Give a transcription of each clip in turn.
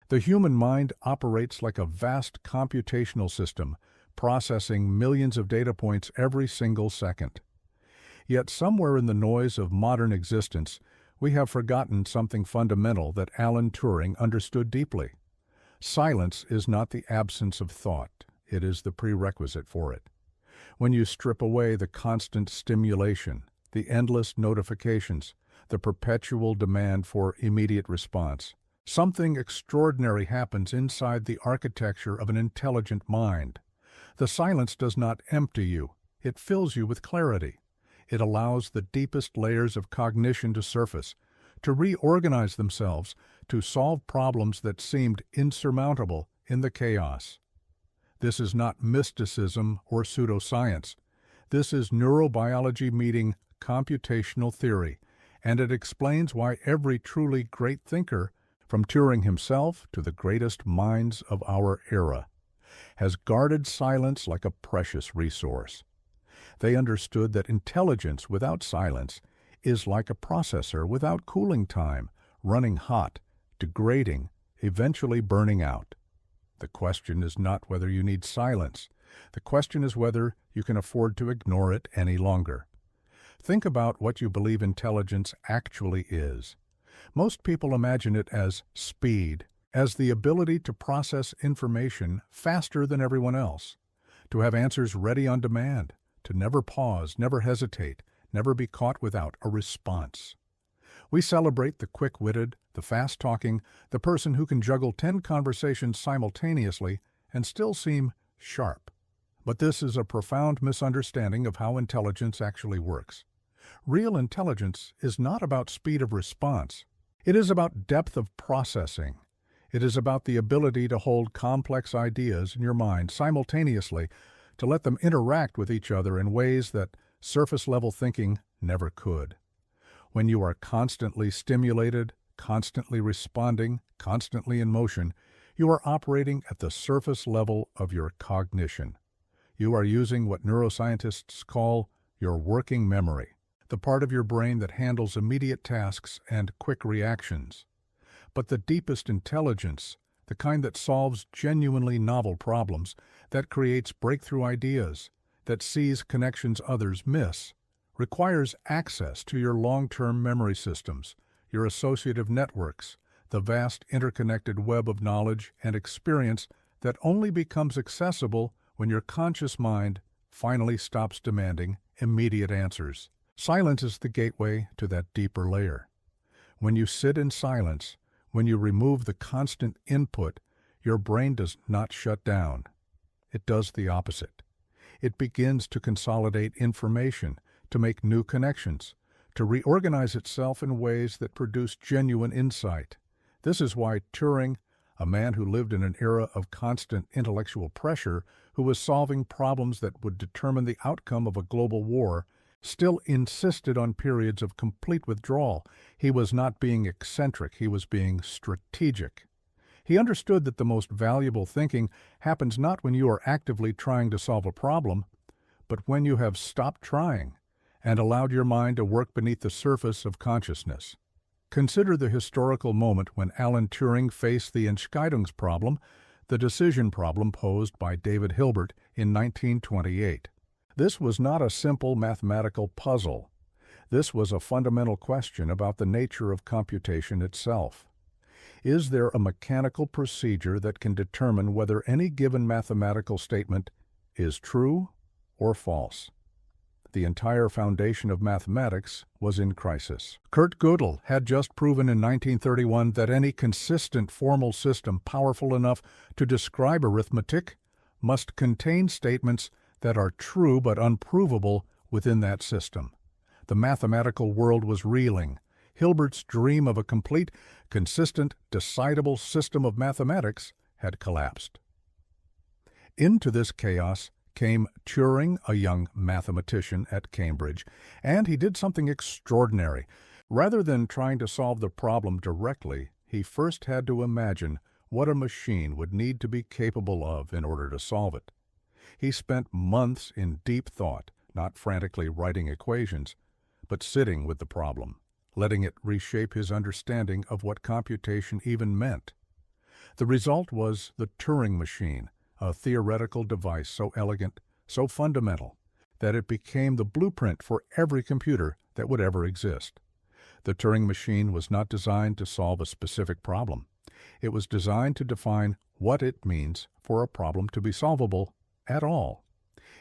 The human mind operates like a vast computational system, processing millions of data points every single second. Yet somewhere in the noise of modern existence, we have forgotten something fundamental that Alan Turing understood deeply. Silence is not the absence of thought, it is the prerequisite for it. When you strip away the constant stimulation, the endless notifications, the perpetual demand for immediate response, something extraordinary happens inside the architecture of an intelligent mind. The silence does not empty you, it fills you with clarity. It allows the deepest layers of cognition to surface, to reorganize themselves, to solve problems that seemed insurmountable in the chaos. This is not mysticism or pseudoscience. This is neurobiology meeting computational theory, and it explains why every truly great thinker, from Turing himself to the greatest minds of our era, has guarded silence like a precious resource. They understood that intelligence without silence is like a processor without cooling time, running hot, degrading, eventually burning out. The question is not whether you need silence. The question is whether you can afford to ignore it any longer. Think about what you believe intelligence actually is. Most people imagine it as speed, as the ability to process information faster than everyone else, to have answers ready on demand, to never pause, never hesitate, never be caught without a response. We celebrate the quick-witted, the fast-talking, the person who can juggle 10 conversations simultaneously and still seem sharp. But this is a profound misunderstanding of how intelligence actually works. Real intelligence is not about speed of response. It is about depth of processing. It is about the ability to hold complex ideas in your mind simultaneously, to let them interact with each other in ways that surface-level thinking never could. When you are constantly stimulated, constantly responding, constantly in motion, you are operating at the surface level of your cognition. You are using what neuroscientists call your working memory, the part of your brain that handles immediate tasks and quick reactions. But the deepest intelligence, the kind that solves genuinely novel problems, that creates breakthrough ideas, that sees connections others miss, requires access to your long-term memory systems, your associative networks, the vast interconnected web of knowledge and experience that only becomes accessible when your conscious mind finally stops demanding immediate answers. Silence is the gateway to that deeper layer. When you sit in silence, when you remove the constant input, your brain does not shut down. It does the opposite. It begins to consolidate information, to make new connections, to reorganize itself in ways that produce genuine insight. This is why Turing, a man who lived in an era of constant intellectual pressure, who was solving problems that would determine the outcome of a global war, still insisted on periods of complete withdrawal. He was not being eccentric, he was being strategic. He understood that the most valuable thinking happens not when you are actively trying to solve a problem, but when you have stopped trying and allowed your mind to work beneath the surface of consciousness. Consider the historical moment when Alan Turing faced the Entscheidungsproblem, the decision problem posed by David Hilbert in 1928. This was not a simple mathematical puzzle. This was a fundamental question about the nature of computation itself. Is there a mechanical procedure that can determine whether any given mathematical statement is true or false? The entire foundation of mathematics was in crisis. Kurt Gödel had just proven in 1931 that any consistent formal system powerful enough to describe arithmetic must contain statements that are true but unprovable within that system. The mathematical world was reeling. Hilbert's dream of a complete, consistent, decidable system of mathematics had collapsed. Into this chaos came Turing, a young mathematician at Cambridge, and he did something extraordinary. Rather than trying to solve the problem directly, he first had to imagine what a machine would need to be capable of in order to solve it. He spent months in deep thought, not frantically writing equations, but sitting with the problem, letting it reshape his understanding of what computation even meant. The result was the Turing machine, a theoretical device so elegant, so fundamental, that it became the blueprint for every computer that would ever exist. The Turing machine was not designed to solve a specific problem. It was designed to define what it means for a problem to be solvable at all.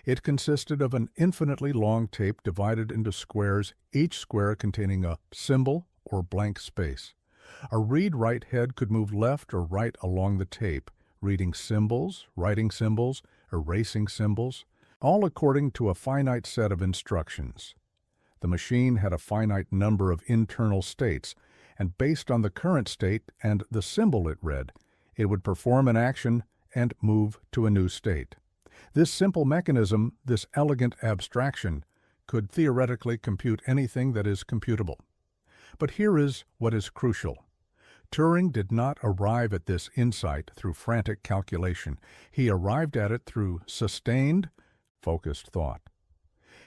It consisted of an infinitely long tape divided into squares, each square containing a symbol or blank space. A read-write head could move left or right along the tape, reading symbols, writing symbols, erasing symbols, all according to a finite set of instructions. The machine had a finite number of internal states, and based on the current state and the symbol it read, it would perform an action and move to a new state. This simple mechanism, this elegant abstraction, could theoretically compute anything that is computable. But here is what is crucial. Turing did not arrive at this insight through frantic calculation. He arrived at it through sustained, focused thought.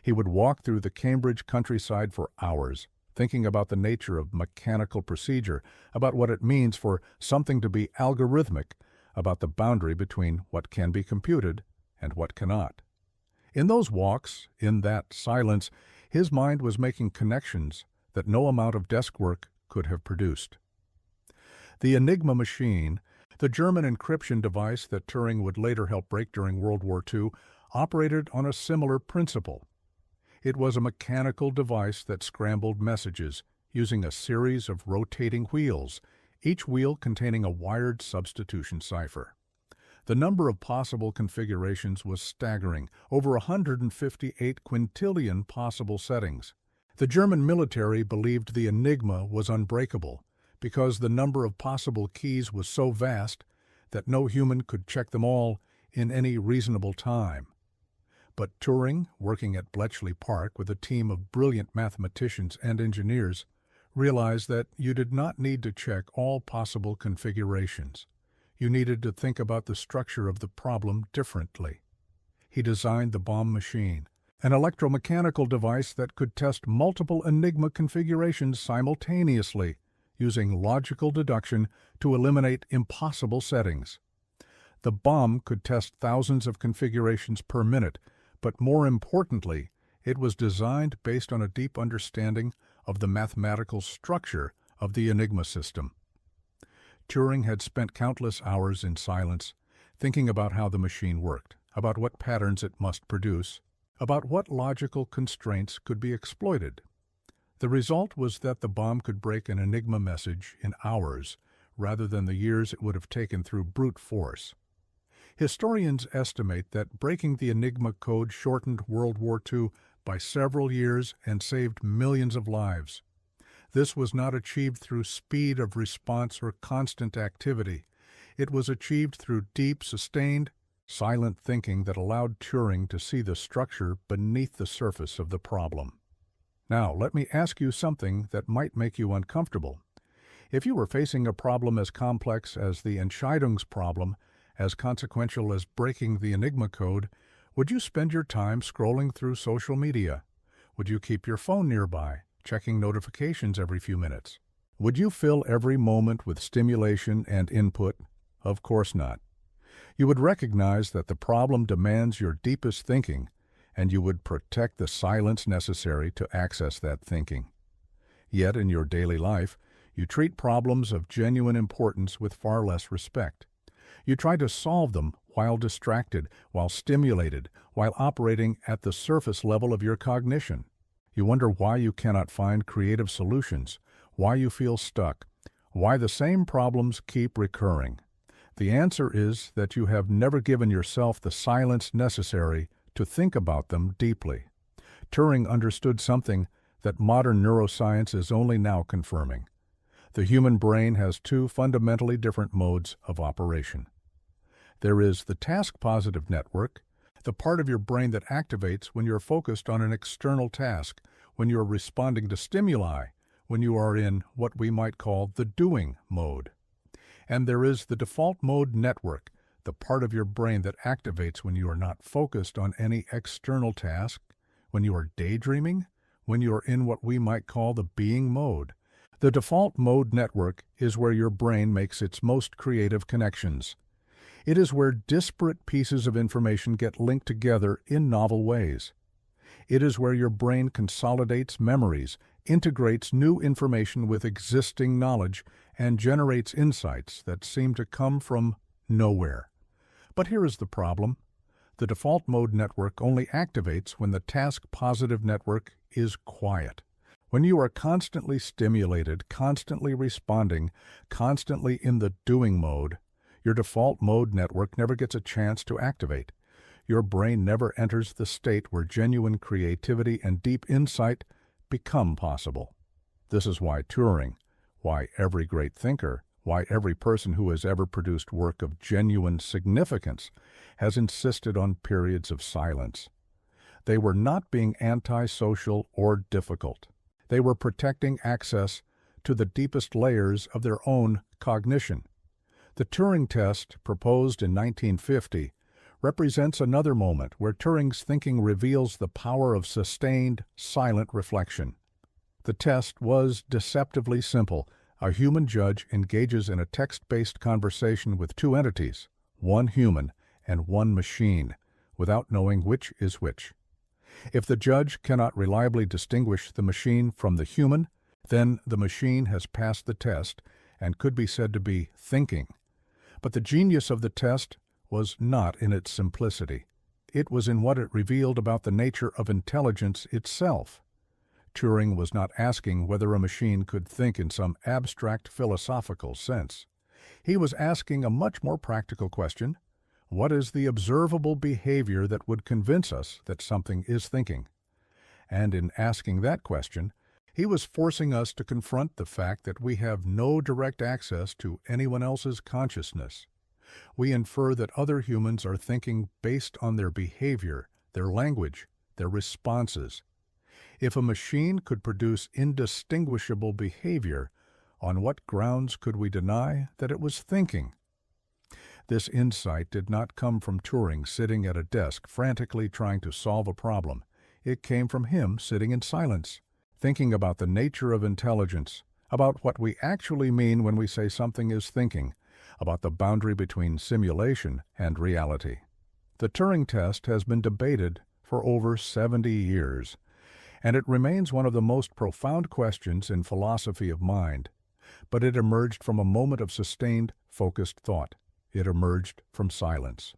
He would walk through the Cambridge countryside for hours, thinking about the nature of mechanical procedure, about what it means for something to be algorithmic, about the boundary between what can be computed and what cannot. In those walks, in that silence, his mind was making connections that no amount of desk work could have produced. The Enigma machine, the German encryption device that Turing would later help break during World War II, operated on a similar principle. It was a mechanical device that scrambled messages using a series of rotating wheels, each wheel containing a wired substitution cipher. The number of possible configurations was staggering, over 158 quintillion possible settings. The German military believed the Enigma was unbreakable because the number of possible keys was so vast that no human could check them all in any reasonable time. But Turing, working at Bletchley Park with a team of brilliant mathematicians and engineers, realized that you did not need to check all possible configurations. You needed to think about the structure of the problem differently. He designed the bomb machine, an electromechanical device that could test multiple Enigma configurations simultaneously, using logical deduction to eliminate impossible settings. The bomb could test thousands of configurations per minute, but more importantly, it was designed based on a deep understanding of the mathematical structure of the Enigma system. Turing had spent countless hours in silence, thinking about how the machine worked, about what patterns it must produce, about what logical constraints could be exploited. The result was that the bomb could break an Enigma message in hours, rather than the years it would have taken through brute force. Historians estimate that breaking the Enigma code shortened World War II by several years and saved millions of lives. This was not achieved through speed of response or constant activity. It was achieved through deep, sustained, silent thinking that allowed Turing to see the structure beneath the surface of the problem. Now, let me ask you something that might make you uncomfortable. If you were facing a problem as complex as the Entscheidungsproblem, as consequential as breaking the Enigma code, would you spend your time scrolling through social media? Would you keep your phone nearby, checking notifications every few minutes? Would you fill every moment with stimulation and input? Of course not. You would recognize that the problem demands your deepest thinking, and you would protect the silence necessary to access that thinking. Yet in your daily life, you treat problems of genuine importance with far less respect. You try to solve them while distracted, while stimulated, while operating at the surface level of your cognition. You wonder why you cannot find creative solutions, why you feel stuck, why the same problems keep recurring. The answer is that you have never given yourself the silence necessary to think about them deeply. Turing understood something that modern neuroscience is only now confirming. The human brain has two fundamentally different modes of operation. There is the task-positive network, the part of your brain that activates when you're focused on an external task, when you're responding to stimuli, when you are in what we might call the doing mode. And there is the default mode network, the part of your brain that activates when you are not focused on any external task, when you are daydreaming, when you are in what we might call the being mode, The default mode network is where your brain makes its most creative connections. It is where disparate pieces of information get linked together in novel ways. It is where your brain consolidates memories, integrates new information with existing knowledge, and generates insights that seem to come from nowhere. But here is the problem. The default mode network only activates when the task-positive network is quiet. When you are constantly stimulated, constantly responding, constantly in the doing mode, your default mode network never gets a chance to activate. Your brain never enters the state where genuine creativity and deep insight become possible. This is why Turing, why every great thinker, why every person who has ever produced work of genuine significance has insisted on periods of silence. They were not being antisocial or difficult. They were protecting access to the deepest layers of their own cognition. The Turing test, proposed in 1950, represents another moment where Turing's thinking reveals the power of sustained, silent reflection. The test was deceptively simple. A human judge engages in a text-based conversation with two entities, one human and one machine, without knowing which is which. If the judge cannot reliably distinguish the machine from the human, then the machine has passed the test and could be said to be thinking. But the genius of the test was not in its simplicity. It was in what it revealed about the nature of intelligence itself. Turing was not asking whether a machine could think in some abstract philosophical sense. He was asking a much more practical question. What is the observable behavior that would convince us that something is thinking? And in asking that question, he was forcing us to confront the fact that we have no direct access to anyone else's consciousness. We infer that other humans are thinking based on their behavior, their language, their responses. If a machine could produce indistinguishable behavior, on what grounds could we deny that it was thinking? This insight did not come from Turing sitting at a desk frantically trying to solve a problem. It came from him sitting in silence, thinking about the nature of intelligence, about what we actually mean when we say something is thinking, about the boundary between simulation and reality. The Turing test has been debated for over 70 years, and it remains one of the most profound questions in philosophy of mind. But it emerged from a moment of sustained, focused thought. It emerged from silence.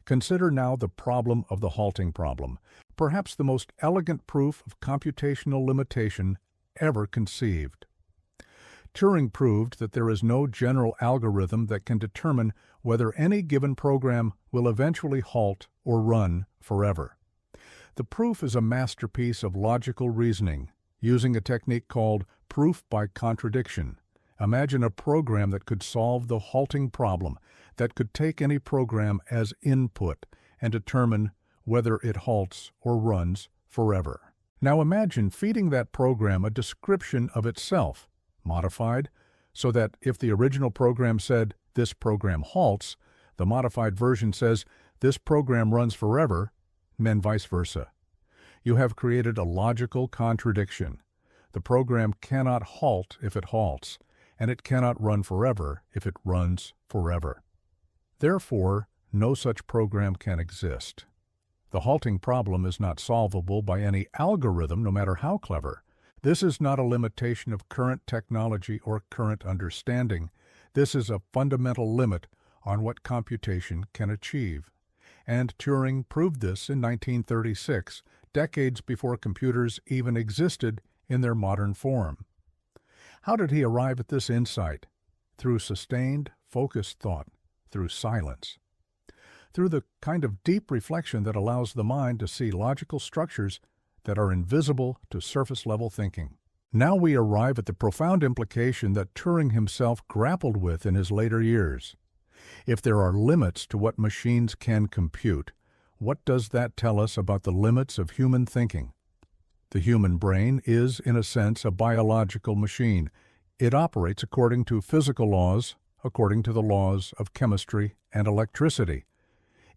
Consider now the problem of the halting problem, perhaps the most elegant proof of computational limitation ever conceived. Turing proved that there is no general algorithm that can determine whether any given program will eventually halt or run forever. The proof is a masterpiece of logical reasoning, using a technique called proof by contradiction. Imagine a program that could solve the halting problem, that could take any program as input and determine whether it halts or runs forever. Now imagine feeding that program a description of itself, modified, so that if the original program said, "This program halts," the modified version says, "This program runs forever," and vice versa. You have created a logical contradiction. The program cannot halt if it halts, and it cannot run forever if it runs forever. Therefore, no such program can exist. The halting problem is not solvable by any algorithm, no matter how clever. This is not a limitation of current technology or current understanding. This is a fundamental limit on what computation can achieve. And Turing proved this in 1936, decades before computers even existed in their modern form. How did he arrive at this insight? Through sustained, focused thought, through silence. Through the kind of deep reflection that allows the mind to see logical structures that are invisible to surface-level thinking. Now we arrive at the profound implication that Turing himself grappled with in his later years. If there are limits to what machines can compute, what does that tell us about the limits of human thinking? The human brain is, in a sense, a biological machine. It operates according to physical laws, according to the laws of chemistry and electricity.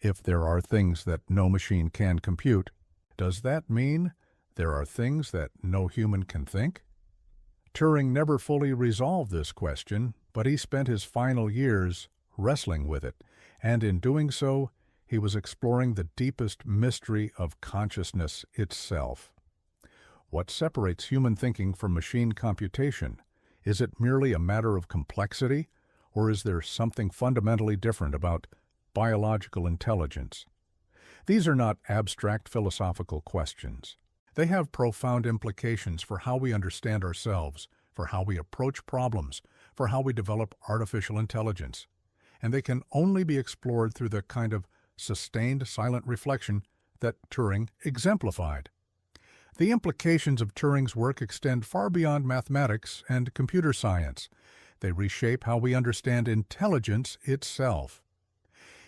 If there are things that no machine can compute, does that mean there are things that no human can think? Turing never fully resolved this question, but he spent his final years wrestling with it, and in doing so, he was exploring the deepest mystery of consciousness itself. What separates human thinking from machine computation? Is it merely a matter of complexity, or is there something fundamentally different about biological intelligence? These are not abstract philosophical questions. They have profound implications for how we understand ourselves, for how we approach problems, for how we develop artificial intelligence. And they can only be explored through the kind of sustained silent reflection that Turing exemplified. The implications of Turing's work extend far beyond mathematics and computer science. They reshape how we understand intelligence itself.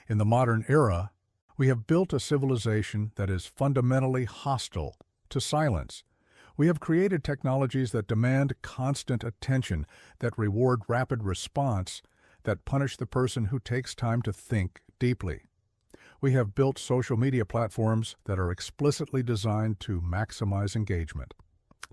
In the modern era, we have built a civilization that is fundamentally hostile to silence. We have created technologies that demand constant attention, that reward rapid response, that punish the person who takes time to think deeply. We have built social media platforms that are explicitly designed to maximize engagement,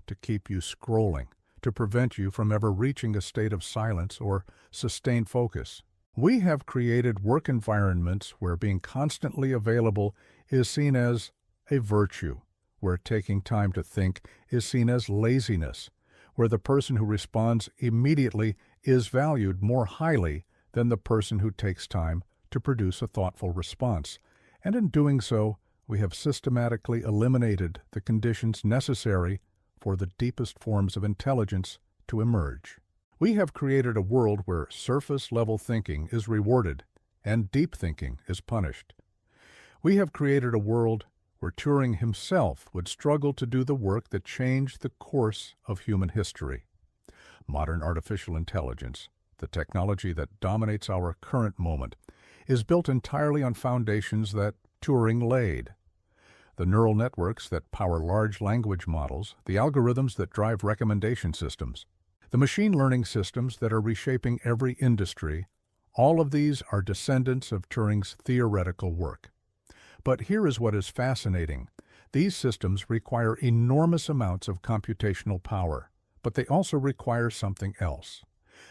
to keep you scrolling, to prevent you from ever reaching a state of silence or sustained focus. We have created work environments where being constantly available is seen as a virtue, where taking time to think is seen as laziness, where the person who responds immediately is valued more highly than the person who takes time to produce a thoughtful response, and in doing so, we have systematically eliminated the conditions necessary for the deepest forms of intelligence to emerge. We have created a world where surface-level thinking is rewarded and deep thinking is punished. We have created a world where Turing himself would struggle to do the work that changed the course of human history. Modern artificial intelligence, the technology that dominates our current moment, is built entirely on foundations that Turing laid. The neural networks that power large language models, the algorithms that drive recommendation systems, the machine learning systems that are reshaping every industry, all of these are descendants of Turing's theoretical work. But here is what is fascinating. These systems require enormous amounts of computational power, but they also require something else.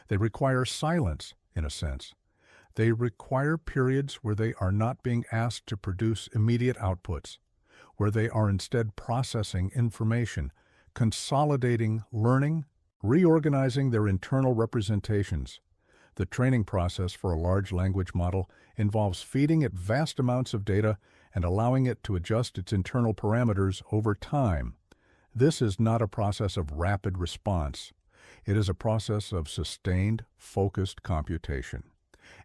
They require silence, in a sense. They require periods where they are not being asked to produce immediate outputs, where they are instead processing information, consolidating learning, reorganizing their internal representations. The training process for a large language model involves feeding it vast amounts of data and allowing it to adjust its internal parameters over time. This is not a process of rapid response. It is a process of sustained, focused computation.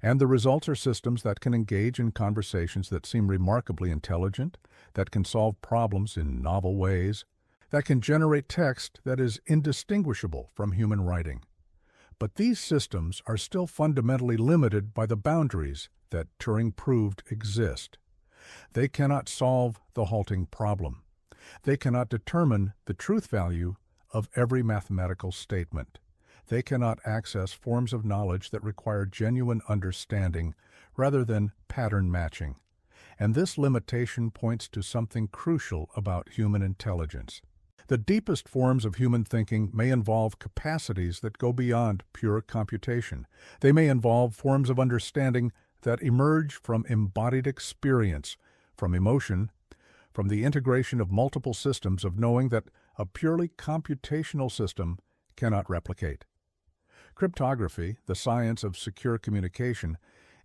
And the results are systems that can engage in conversations that seem remarkably intelligent, that can solve problems in novel ways, that can generate text that is indistinguishable from human writing. But these systems are still fundamentally limited by the boundaries that Turing proved exist. They cannot solve the halting problem. They cannot determine the truth value of every mathematical statement. They cannot access forms of knowledge that require genuine understanding rather than pattern matching. And this limitation points to something crucial about human intelligence. The deepest forms of human thinking may involve capacities that go beyond pure computation. They may involve forms of understanding that emerge from embodied experience, from emotion, from the integration of multiple systems of knowing that a purely computational system cannot replicate. Cryptography, the science of secure communication,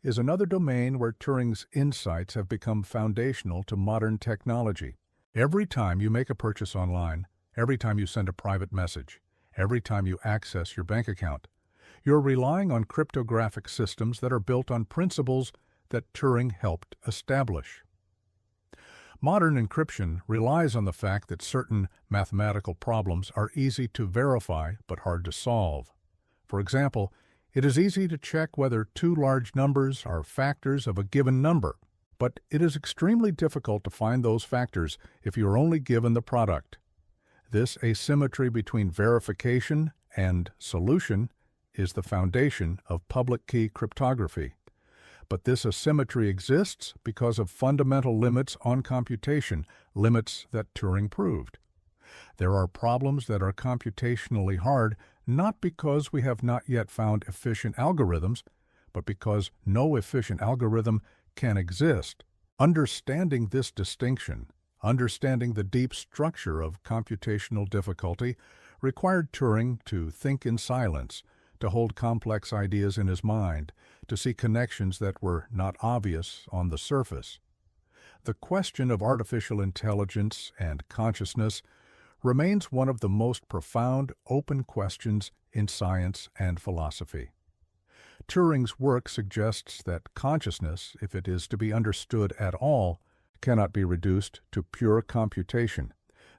is another domain where Turing's insights have become foundational to modern technology. Every time you make a purchase online, every time you send a private message, every time you access your bank account, you're relying on cryptographic systems that are built on principles that Turing helped establish. Modern encryption relies on the fact that certain mathematical problems are easy to verify but hard to solve. For example, it is easy to check whether two large numbers are factors of a given number, but it is extremely difficult to find those factors if you are only given the product. This asymmetry between verification and solution is the foundation of public key cryptography. But this asymmetry exists because of fundamental limits on computation, limits that Turing proved. There are problems that are computationally hard not because we have not yet found efficient algorithms, but because no efficient algorithm can exist. Understanding this distinction, understanding the deep structure of computational difficulty, required Turing to think in silence, to hold complex ideas in his mind, to see connections that were not obvious on the surface. The question of artificial intelligence and consciousness remains one of the most profound open questions in science and philosophy. Turing's work suggests that consciousness, if it is to be understood at all, cannot be reduced to pure computation.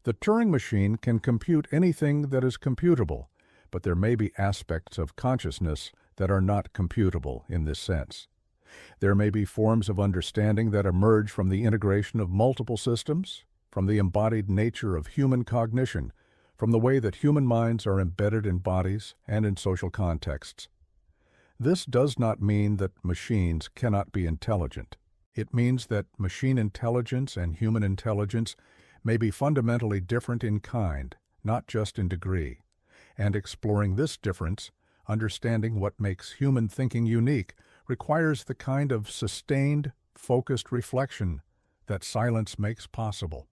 The Turing machine can compute anything that is computable, but there may be aspects of consciousness that are not computable in this sense. There may be forms of understanding that emerge from the integration of multiple systems, from the embodied nature of human cognition, from the way that human minds are embedded in bodies and in social contexts. This does not mean that machines cannot be intelligent. It means that machine intelligence and human intelligence may be fundamentally different in kind, not just in degree. And exploring this difference, understanding what makes human thinking unique, requires the kind of sustained, focused reflection that silence makes possible.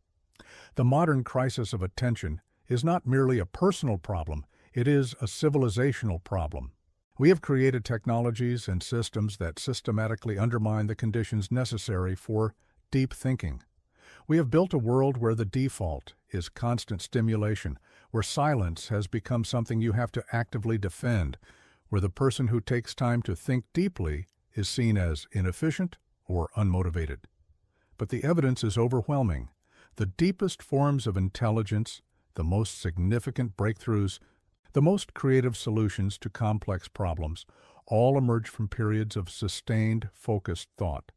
The modern crisis of attention is not merely a personal problem, it is a civilizational problem. We have created technologies and systems that systematically undermine the conditions necessary for deep thinking. We have built a world where the default is constant stimulation, where silence has become something you have to actively defend, where the person who takes time to think deeply is seen as inefficient or unmotivated. But the evidence is overwhelming. The deepest forms of intelligence, the most significant breakthroughs, the most creative solutions to complex problems all emerge from periods of sustained, focused thought.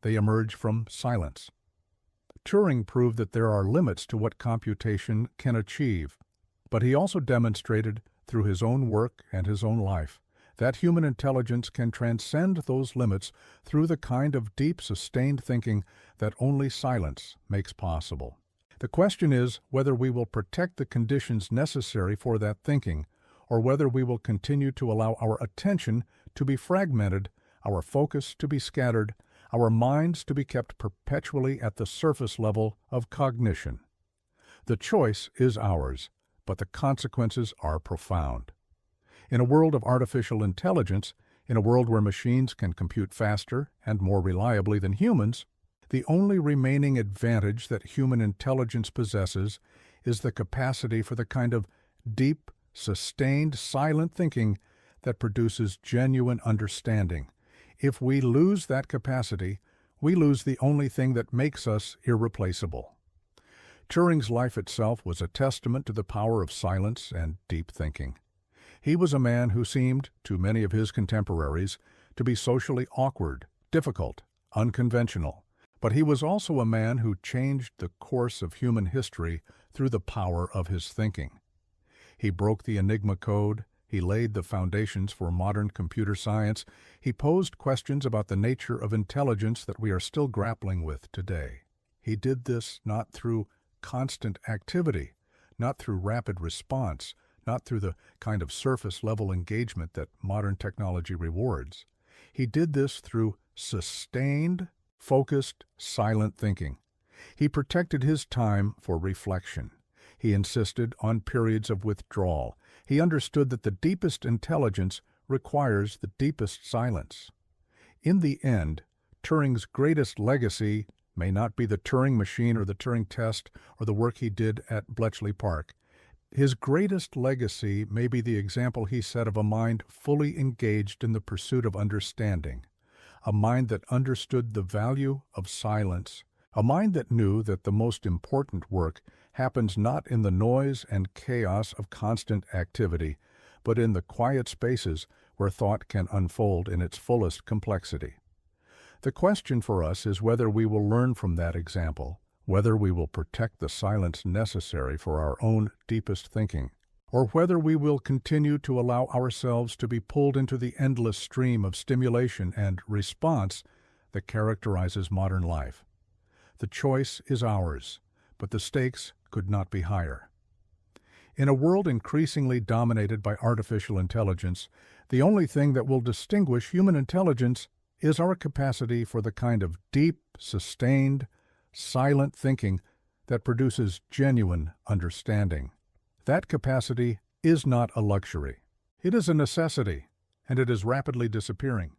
They emerge from silence. Turing proved that there are limits to what computation can achieve, but he also demonstrated through his own work and his own life that human intelligence can transcend those limits through the kind of deep, sustained thinking that only silence makes possible. The question is whether we will protect the conditions necessary for that thinking, or whether we will continue to allow our attention to be fragmented, our focus to be scattered, our minds to be kept perpetually at the surface level of cognition. The choice is ours, but the consequences are profound. In a world of artificial intelligence, in a world where machines can compute faster and more reliably than humans, the only remaining advantage that human intelligence possesses is the capacity for the kind of deep, sustained, silent thinking that produces genuine understanding. If we lose that capacity, we lose the only thing that makes us irreplaceable. Turing's life itself was a testament to the power of silence and deep thinking. He was a man who seemed, to many of his contemporaries, to be socially awkward, difficult, unconventional. But he was also a man who changed the course of human history through the power of his thinking. He broke the Enigma code, he laid the foundations for modern computer science, he posed questions about the nature of intelligence that we are still grappling with today. He did this not through constant activity, not through rapid response, not through the kind of surface-level engagement that modern technology rewards. He did this through sustained, focused, silent thinking. He protected his time for reflection. He insisted on periods of withdrawal. He understood that the deepest intelligence requires the deepest silence. In the end, Turing's greatest legacy may not be the Turing machine or the Turing test or the work he did at Bletchley Park. His greatest legacy may be the example he set of a mind fully engaged in the pursuit of understanding, a mind that understood the value of silence, a mind that knew that the most important work happens not in the noise and chaos of constant activity, but in the quiet spaces where thought can unfold in its fullest complexity. The question for us is whether we will learn from that example, whether we will protect the silence necessary for our own deepest thinking, or whether we will continue to allow ourselves to be pulled into the endless stream of stimulation and response that characterizes modern life. The choice is ours, but the stakes could not be higher. In a world increasingly dominated by artificial intelligence, the only thing that will distinguish human intelligence is our capacity for the kind of deep, sustained, silent thinking that produces genuine understanding. That capacity is not a luxury. It is a necessity, and it is rapidly disappearing.